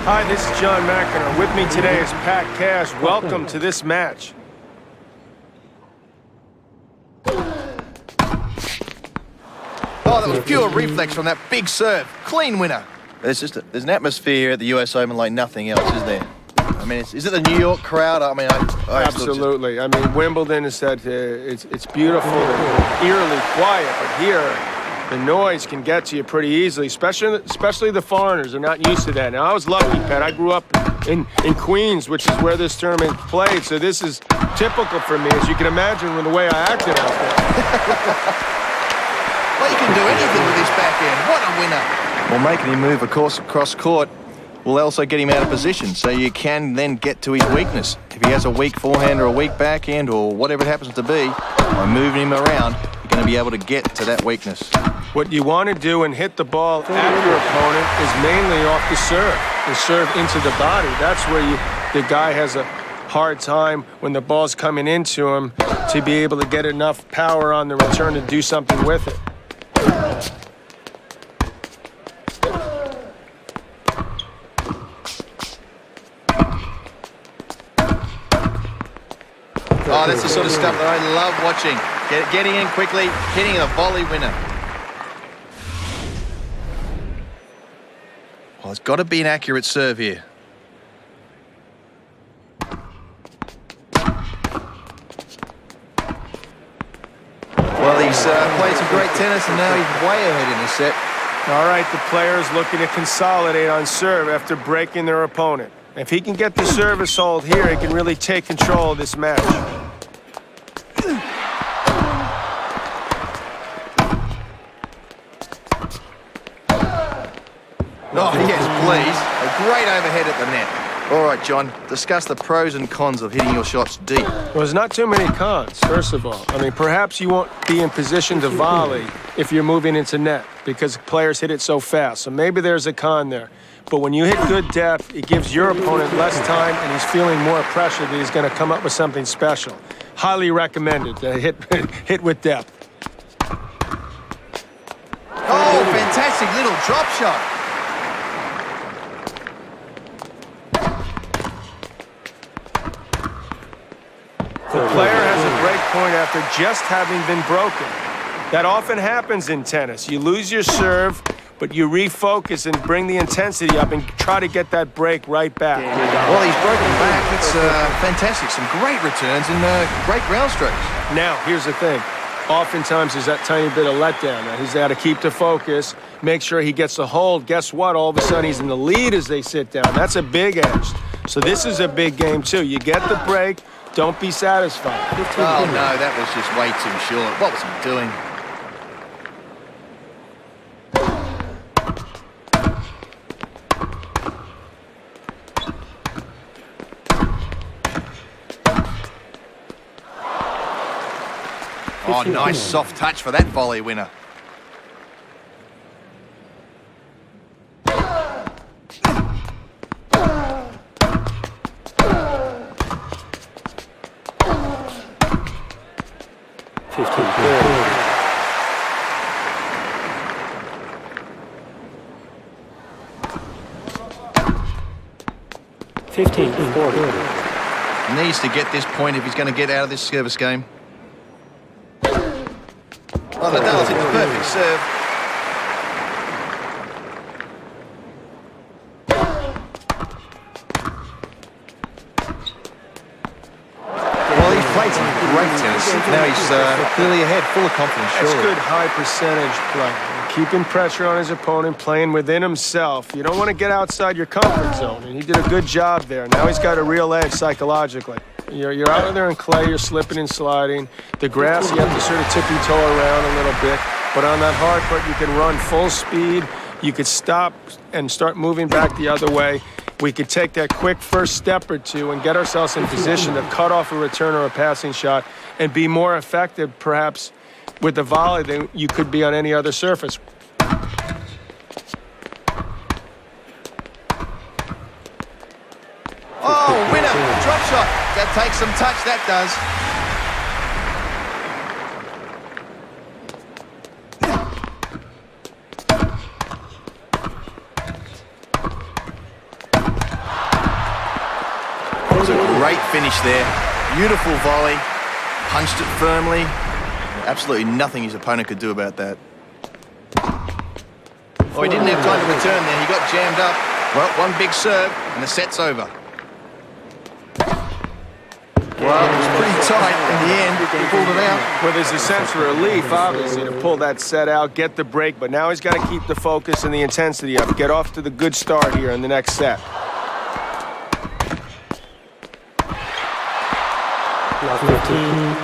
Hi, this is John McEnroe. With me today is Pat Cash. Welcome to this match. Oh, that was pure reflex from that big serve. Clean winner. There's an atmosphere here at the US Open like nothing else, is there? I mean, is it the New York crowd? I mean, Absolutely. I mean, Wimbledon is that it's beautiful and eerily quiet, but here the noise can get to you pretty easily, especially the foreigners. They're not used to that. Now, I was lucky, Pat. I grew up in Queens, which is where this tournament played, so this is typical for me, as you can imagine, with the way I acted out there. Well, you can do anything with this backhand. What a winner. Well, making him move across court will also get him out of position, so you can then get to his weakness. If he has a weak forehand or a weak backhand or whatever it happens to be, by moving him around, you're going to be able to get to that weakness. What you want to do and hit the ball at your opponent is mainly off the serve into the body. That's where the guy has a hard time when the ball's coming into him to be able to get enough power on the return to do something with it. Oh, that's the sort of stuff that I love watching. Getting in quickly, hitting a volley winner. Well, it's got to be an accurate serve here. Well, he's played some great tennis, and now he's way ahead in the set. All right, the player's looking to consolidate on serve after breaking their opponent. If he can get the service hold here, he can really take control of this match. Oh, yes, please. A great overhead at the net. All right, John, discuss the pros and cons of hitting your shots deep. Well, there's not too many cons, first of all. I mean, perhaps you won't be in position to volley if you're moving into net because players hit it so fast. So maybe there's a con there. But when you hit good depth, it gives your opponent less time, and he's feeling more pressure that he's going to come up with something special. Highly recommended to hit with depth. Oh, fantastic little drop shot. The player has a break point after just having been broken. That often happens in tennis. You lose your serve, but you refocus and bring the intensity up and try to get that break right back. Well, he's broken back. It's fantastic. Some great returns and great ground strokes. Now, here's the thing. Oftentimes, there's that tiny bit of letdown. Now, he's got to keep the focus, make sure he gets the hold. Guess what? All of a sudden, he's in the lead as they sit down. That's a big edge. So this is a big game, too. You get the break. Don't be satisfied. Oh, no, that was just way too short. What was he doing? Oh, nice soft touch for that volley winner. Needs to get this point if he's going to get out of this service game. Oh, Nadal's hit the perfect serve. Well, he's played some great tennis. Now he's clearly ahead, full of confidence, That's surely. good high percentage play. Keeping pressure on his opponent, playing within himself. You don't want to get outside your comfort zone, and he did a good job there. Now he's got a real edge psychologically. You're out there in clay, you're slipping and sliding. The grass, you have to sort of tippy-toe around a little bit. But on that hard court, you can run full speed. You could stop and start moving back the other way. We could take that quick first step or two and get ourselves in position to cut off a return or a passing shot and be more effective, perhaps, with the volley than you could be on any other surface. Oh, winner! Drop shot. That takes some touch, that does. Great finish there. Beautiful volley. Punched it firmly. Absolutely nothing his opponent could do about that. Oh, he didn't have time to return there. He got jammed up. Well, one big serve, and the set's over. Well, it was pretty tight in the end. He pulled it out. Well, there's a sense of relief, obviously, to pull that set out, get the break, but now he's got to keep the focus and the intensity up. Get off to the good start here in the next set. Love 15.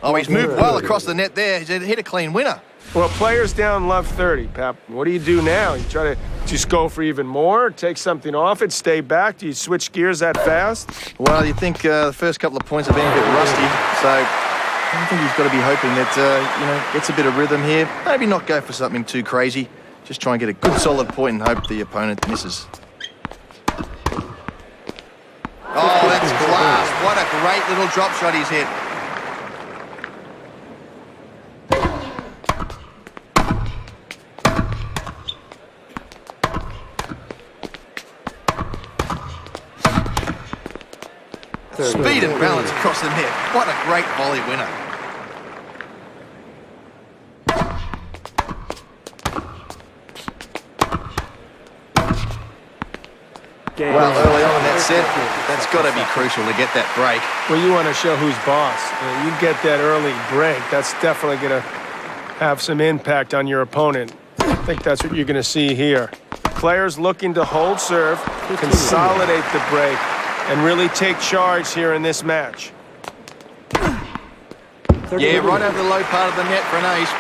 Oh, he's moved well across the net there. He's hit a clean winner. Well, players down love 30, Pap. What do you do now? You try to just go for even more, take something off it, stay back? Do you switch gears that fast? Well, you think the first couple of points have been a bit rusty, so I think he's got to be hoping that, gets a bit of rhythm here. Maybe not go for something too crazy. Just try and get a good solid point and hope the opponent misses. Oh, that's class. What a great little drop shot he's hit. Speed and balance across the net. What a great volley winner. Well, early on in that set, that's got to be crucial to get that break. Well, you want to show who's boss. You get that early break, that's definitely going to have some impact on your opponent. I think that's what you're going to see here. Players looking to hold serve, consolidate the break, and really take charge here in this match. Yeah, right over the low part of the net for an ace.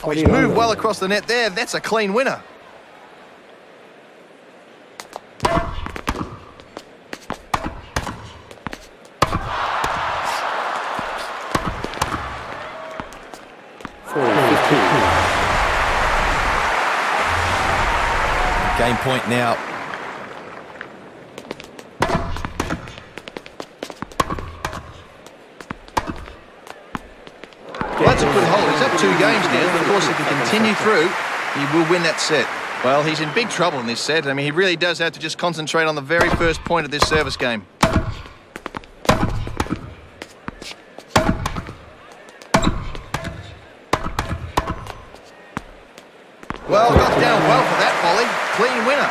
Oh, he's moved well across the net there. That's a clean winner. Game point now. Well, that's a good hold. He's up 2 games now, but of course if he continue through, he will win that set. Well, he's in big trouble in this set. I mean, he really does have to just concentrate on the very first point of this service game. Well, got down well for that volley. Clean winner.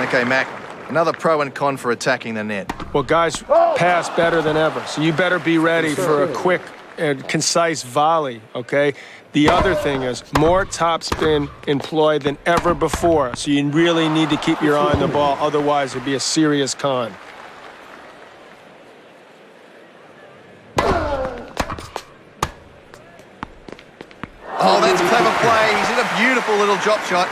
Okay, Mac, another pro and con for attacking the net. Well, guys pass better than ever, so you better be ready for a quick and concise volley, okay? The other thing is more topspin employed than ever before, so you really need to keep your eye on the ball, otherwise it'll be a serious con. Oh, that's a clever play. He's in a beautiful little drop shot.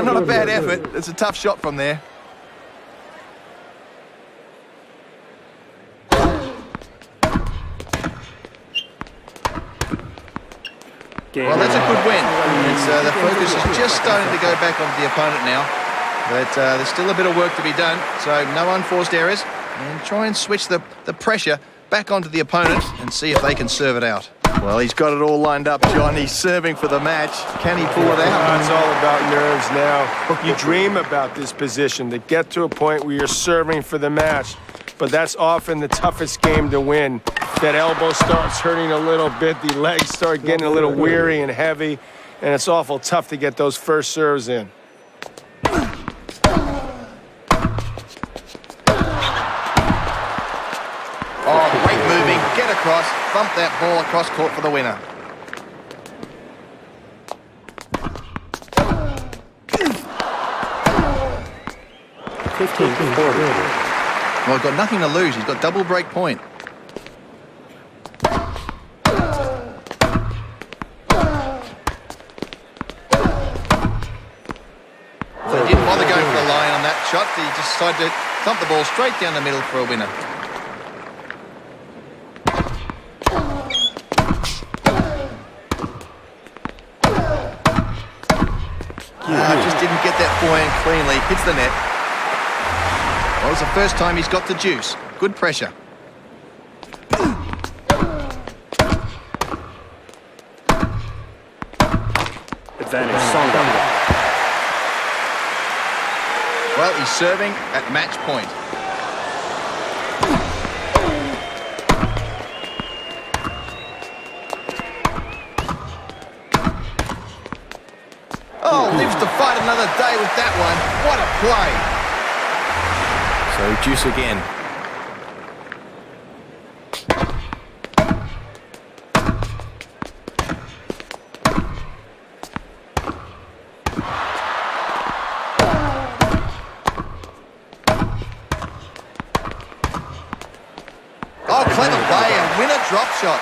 Not a bad effort. It's a tough shot from there. Well, that's a good win. The focus is just starting to go back onto the opponent now. But there's still a bit of work to be done, so no unforced errors. And try and switch the pressure back onto the opponent and see if they can serve it out. Well, he's got it all lined up, John. He's serving for the match. Can he pull it out? It's all about nerves now. You dream about this position, to get to a point where you're serving for the match. But that's often the toughest game to win. That elbow starts hurting a little bit, the legs start getting a little weary and heavy, and it's awful tough to get those first serves in. Oh, great moving. Get across. Thump that ball across court for the winner. Well, he's got nothing to lose. He's got double break point. just decided to dump the ball straight down the middle for a winner. Just didn't get that forehand cleanly. Hits the net. Well, it's the first time he's got the juice. Good pressure. Advantage Songa. Well, he's serving at match point. Oh, lives to fight another day with that one. What a play. So juice again. Oh, clever play, a winner drop shot.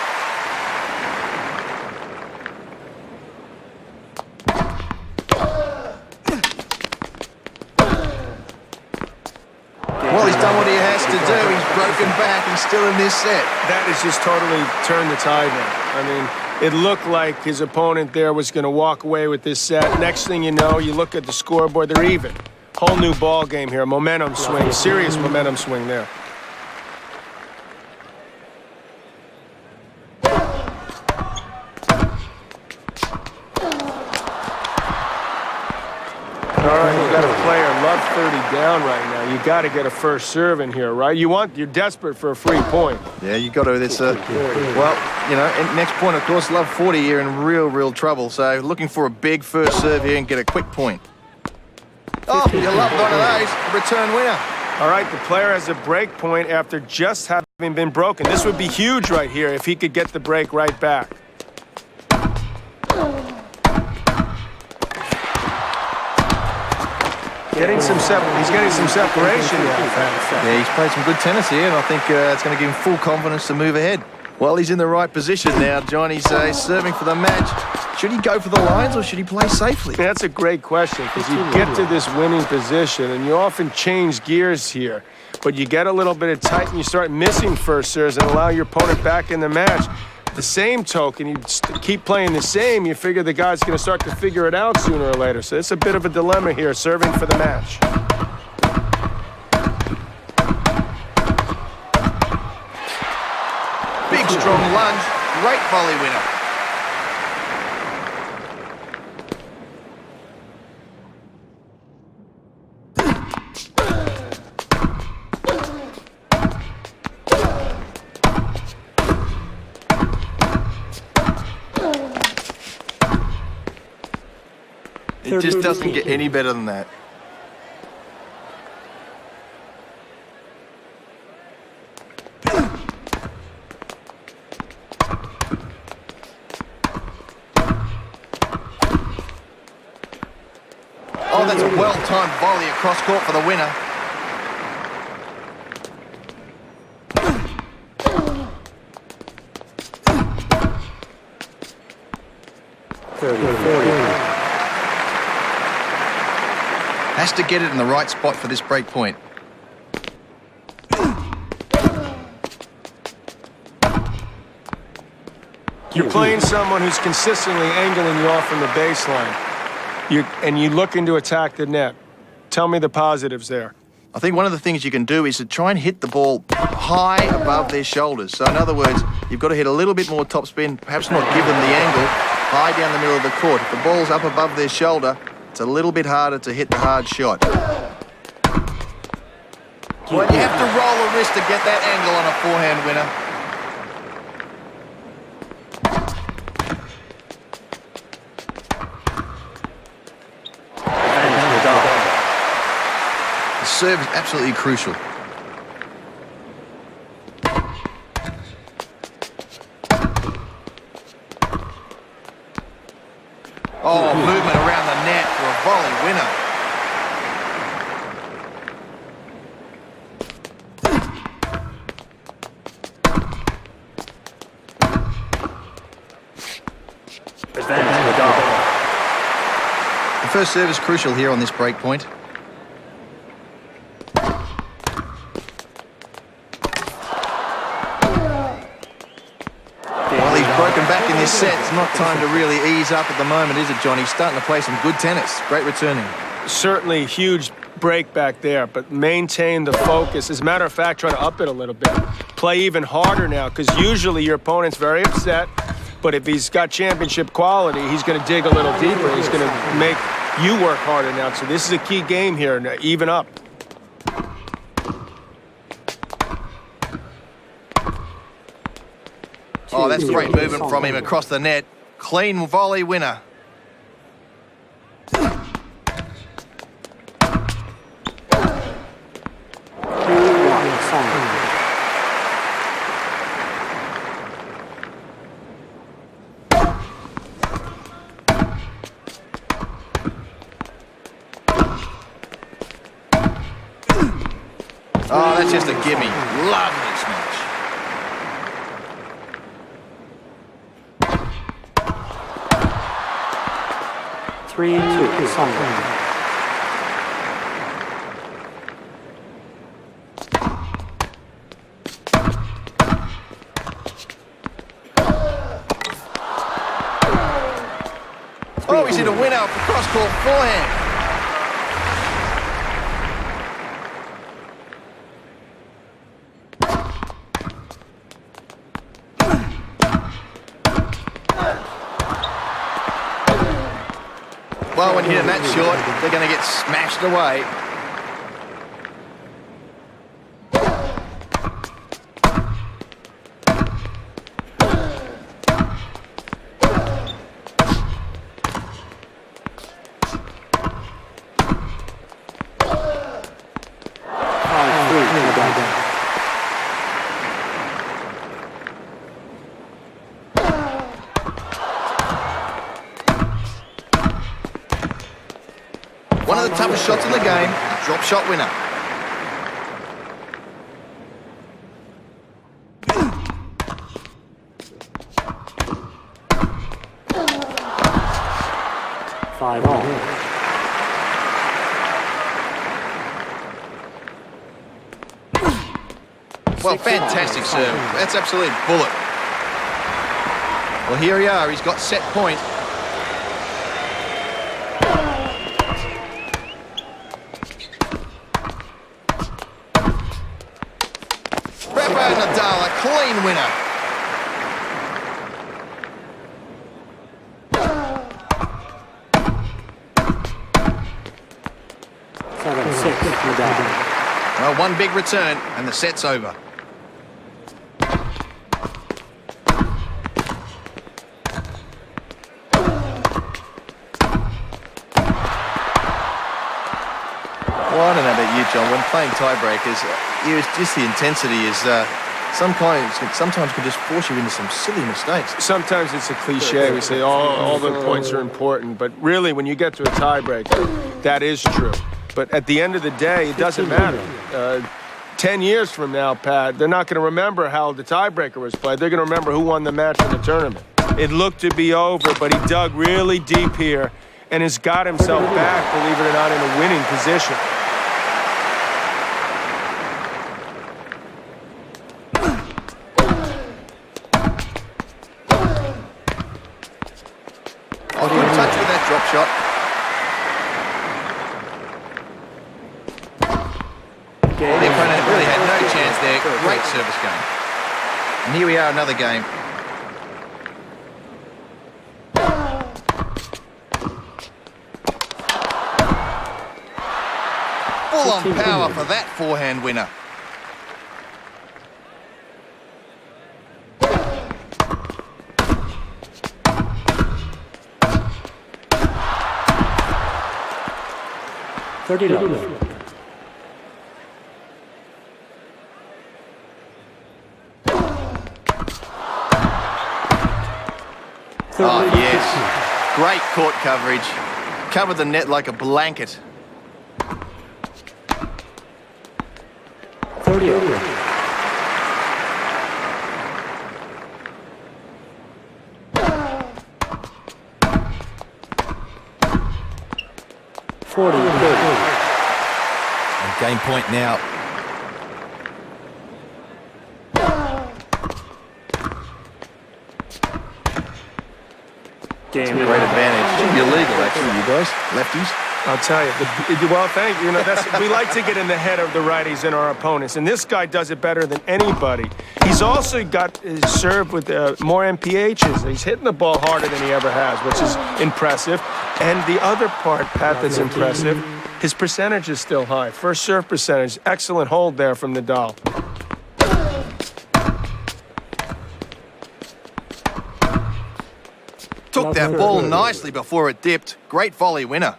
Well, he's done what he has to do. He's broken back and still in this set. That has just totally turned the tide now. I mean, it looked like his opponent there was going to walk away with this set. Next thing you know, you look at the scoreboard, they're even. Whole new ball game here, momentum swing, serious momentum swing there. All right, you got a player, love 30 down right now. You got to get a first serve in here, right? You're desperate for a free point. Yeah, you got to. This. Well, you know, and next point, of course, love 40 here in real trouble. So looking for a big first serve here and get a quick point. Oh, you love one of those. Return winner. All right, the player has a break point after just having been broken. This would be huge right here if he could get the break right back. He's getting some separation now. Yeah, he's played some good tennis here, and I think it's going to give him full confidence to move ahead. Well, he's in the right position now, John. He's serving for the match. Should he go for the lines or should he play safely? Yeah, that's a great question, because you get to this winning position, and you often change gears here. But you get a little bit of tight, and you start missing first serves and allow your opponent back in the match. The same token, you keep playing the same, you figure the guy's going to start to figure it out sooner or later. So it's a bit of a dilemma here, serving for the match. Big, strong lunge. Great volley winner. It just doesn't get any better than that. Oh, that's a well-timed volley across court for the winner. Has to get it in the right spot for this break point. You're playing someone who's consistently angling you off from the baseline. And you looking to attack the net. Tell me the positives there. I think one of the things you can do is to try and hit the ball high above their shoulders. So in other words, you've got to hit a little bit more topspin, perhaps not give them the angle, high down the middle of the court. If the ball's up above their shoulder, it's a little bit harder to hit the hard shot. Well, you have to roll a wrist to get that angle on a forehand winner. The serve is absolutely crucial. Oh, movement around the net for a volley winner. The first serve is crucial here on this break point. It's not time to really ease up at the moment, is it, John? He's starting to play some good tennis. Great returning. Certainly huge break back there, but maintain the focus. As a matter of fact, try to up it a little bit. Play even harder now, because usually your opponent's very upset, but if he's got championship quality, he's going to dig a little deeper. He's going to make you work harder now. So this is a key game here, even up. Oh, that's great movement from him across the net. Clean volley winner. Oh, that's just a gimme. Lovely smash. Three, two, something. Oh, he's hit a winner off the cross-court forehand. Well, when you hit that short, they're going to get smashed away. One of the toughest shots in the game, drop shot winner. Five all. Well, fantastic serve. That's absolute bullet. Well, here we are. He's got set point. Nadal, a clean winner. Seven, six, Nadal. Well, one big return, and the set's over. Well, I don't know about you, John. When playing tiebreakers, just the intensity is sometimes can just force you into some silly mistakes. Sometimes it's a cliche. We say all the points are important, but really when you get to a tiebreaker, that is true. But at the end of the day, it doesn't matter. 10 years from now, Pat, they're not going to remember how the tiebreaker was played. They're going to remember who won the match in the tournament. It looked to be over, but he dug really deep here and has got himself back, believe it or not, in a winning position. Oh, good touch with that drop shot. The opponent really had no chance there. Great service game. And here we are, another game. Full on power for that forehand winner. Oh, yes. Great court coverage. Covered the net like a blanket. 30. 40. And game point now. Game. Great advantage. Should be illegal, actually, you guys. Lefties. I'll tell you. Well, thank you. You know, we like to get in the head of the righties and our opponents, and this guy does it better than anybody. He's also got his serve with more MPHs. He's hitting the ball harder than he ever has, which is impressive. And the other part, Pat, that's impressive, his percentage is still high. First serve percentage, excellent hold there from Nadal. Took that ball nicely before it dipped. Great volley winner.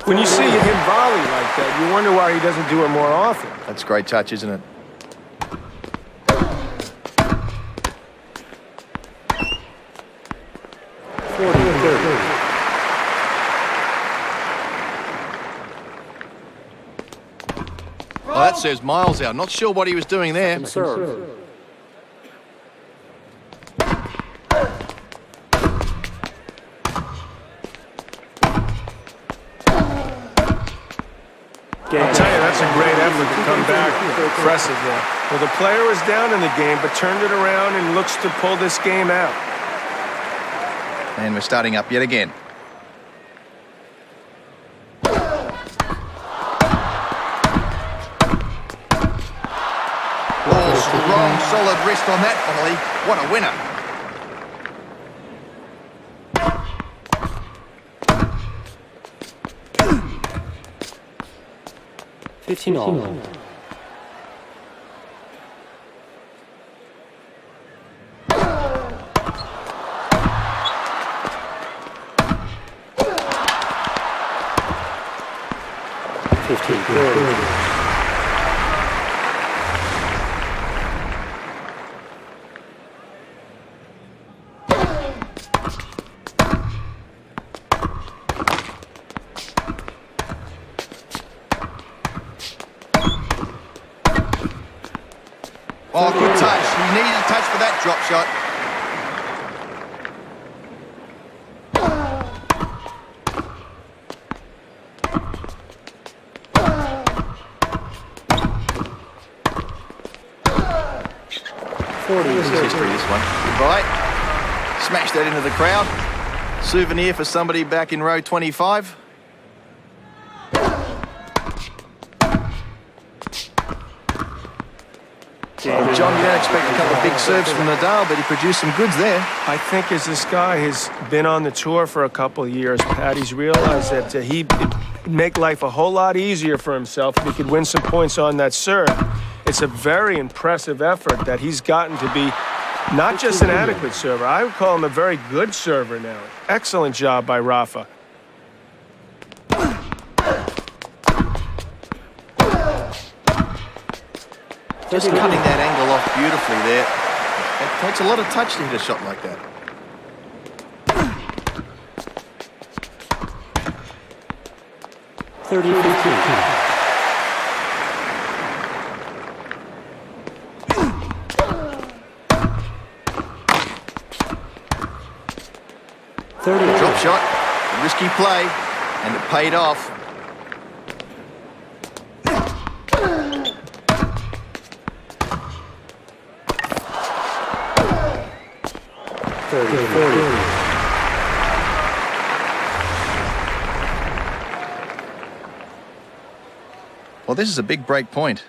When you see him volley like that, you wonder why he doesn't do it more often. That's a great touch, isn't it? Well, that serves miles out. Not sure what he was doing there. Serve. I'll tell you, that's a great effort to come back. Impressive there. Well, the player was down in the game, but turned it around and looks to pull this game out. And we're starting up yet again. Oh, strong, solid wrist on that volley. What a winner. Fifteen all. Oh, good touch. He needed a touch for that drop shot. This is history, this one. Goodbye. Smash that into the crowd. Souvenir for somebody back in row 25. Well, John, you don't expect a couple of big serves from Nadal, but he produced some goods there. I think as this guy has been on the tour for a couple of years, Pat, he's realized that he'd make life a whole lot easier for himself if he could win some points on that serve. It's a very impressive effort that he's gotten to be not just an adequate server. I would call him a very good server now. Excellent job by Rafa. Just cutting that angle off beautifully there. It takes a lot of touch to hit a shot like that. Drop shot, a risky play, and it paid off. Well, this is a big break point.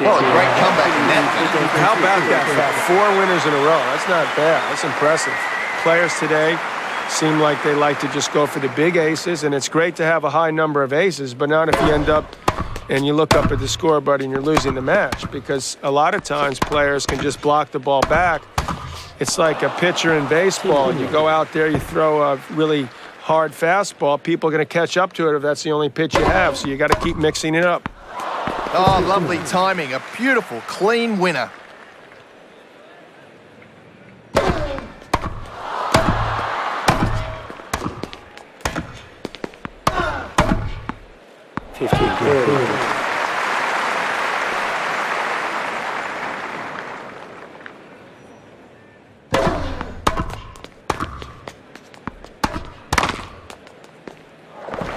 Oh, a great comeback in that. How about that, Pat? 4 winners in a row. That's not bad. That's impressive. Players today seem like they like to just go for the big aces, and it's great to have a high number of aces, but not if you end up and you look up at the scoreboard and you're losing the match, because a lot of times players can just block the ball back. It's like a pitcher in baseball, and you go out there, you throw a really hard fastball, people are going to catch up to it if that's the only pitch you have, so you got to keep mixing it up. Oh, lovely timing. A beautiful, clean winner. 30.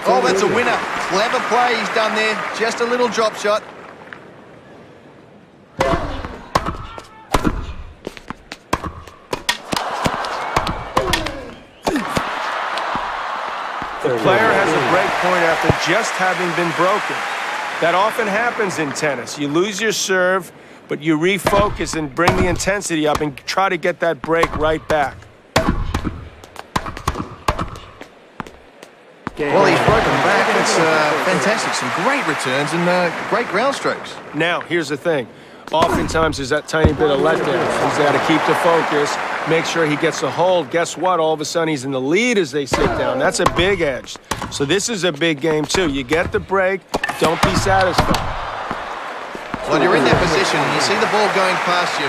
Oh, that's a winner. Clever play he's done there. Just a little drop shot. The player has a break point after just having been broken. That often happens in tennis. You lose your serve, but you refocus and bring the intensity up and try to get that break right back. Well, he's broken back. That's fantastic. Some great returns and great ground strokes. Now, here's the thing. Oftentimes, there's that tiny bit of letdown. He's got to keep the focus, make sure he gets a hold. Guess what? All of a sudden, he's in the lead as they sit down. That's a big edge. So this is a big game, too. You get the break. Don't be satisfied. Well, you're in that position and you see the ball going past you.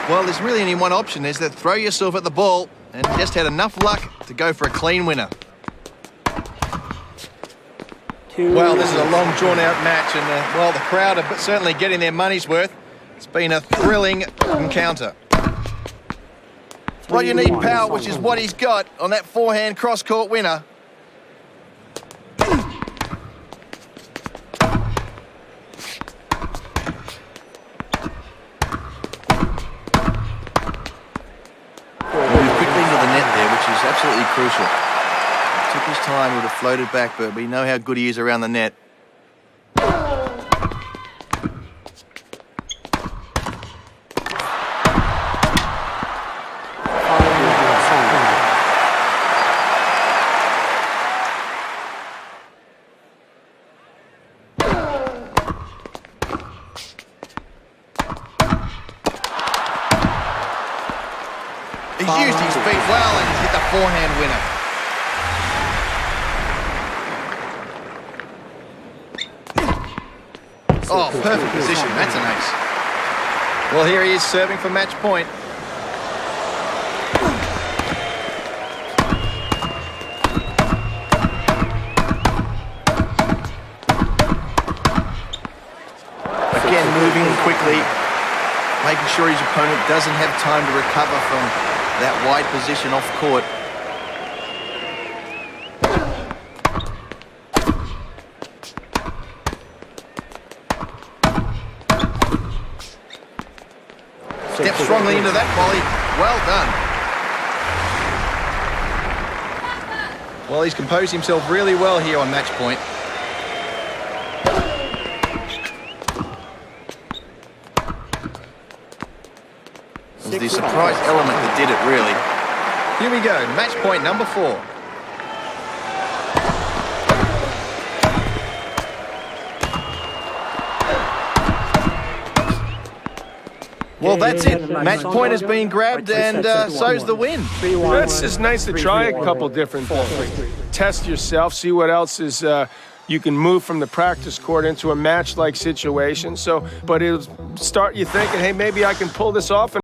Well, there's really only one option. There's that throw yourself at the ball and just had enough luck to go for a clean winner. Well, this is a long, drawn-out match, and, well, the crowd are certainly getting their money's worth. It's been a thrilling encounter. Well, you need power, which is what he's got on that forehand cross-court winner. Moved quickly into the net there, which is absolutely crucial. Took his time, would have floated back, but we know how good he is around the net. He's used his feet well and he's hit the forehand winner. Oh, perfect position. That's an ace. Well, here he is serving for match point. Again, moving quickly, making sure his opponent doesn't have time to recover from that wide position off court. Step strongly into that volley. Well done. Well, he's composed himself really well here on match point. It was the surprise element that did it, really. Here we go, match point number 4. Well, that's it. Match point has been grabbed, and so's the win. It's just nice to try a couple different things. Test yourself, see what else is you can move from the practice court into a match-like situation. But it'll start you thinking, hey, maybe I can pull this off.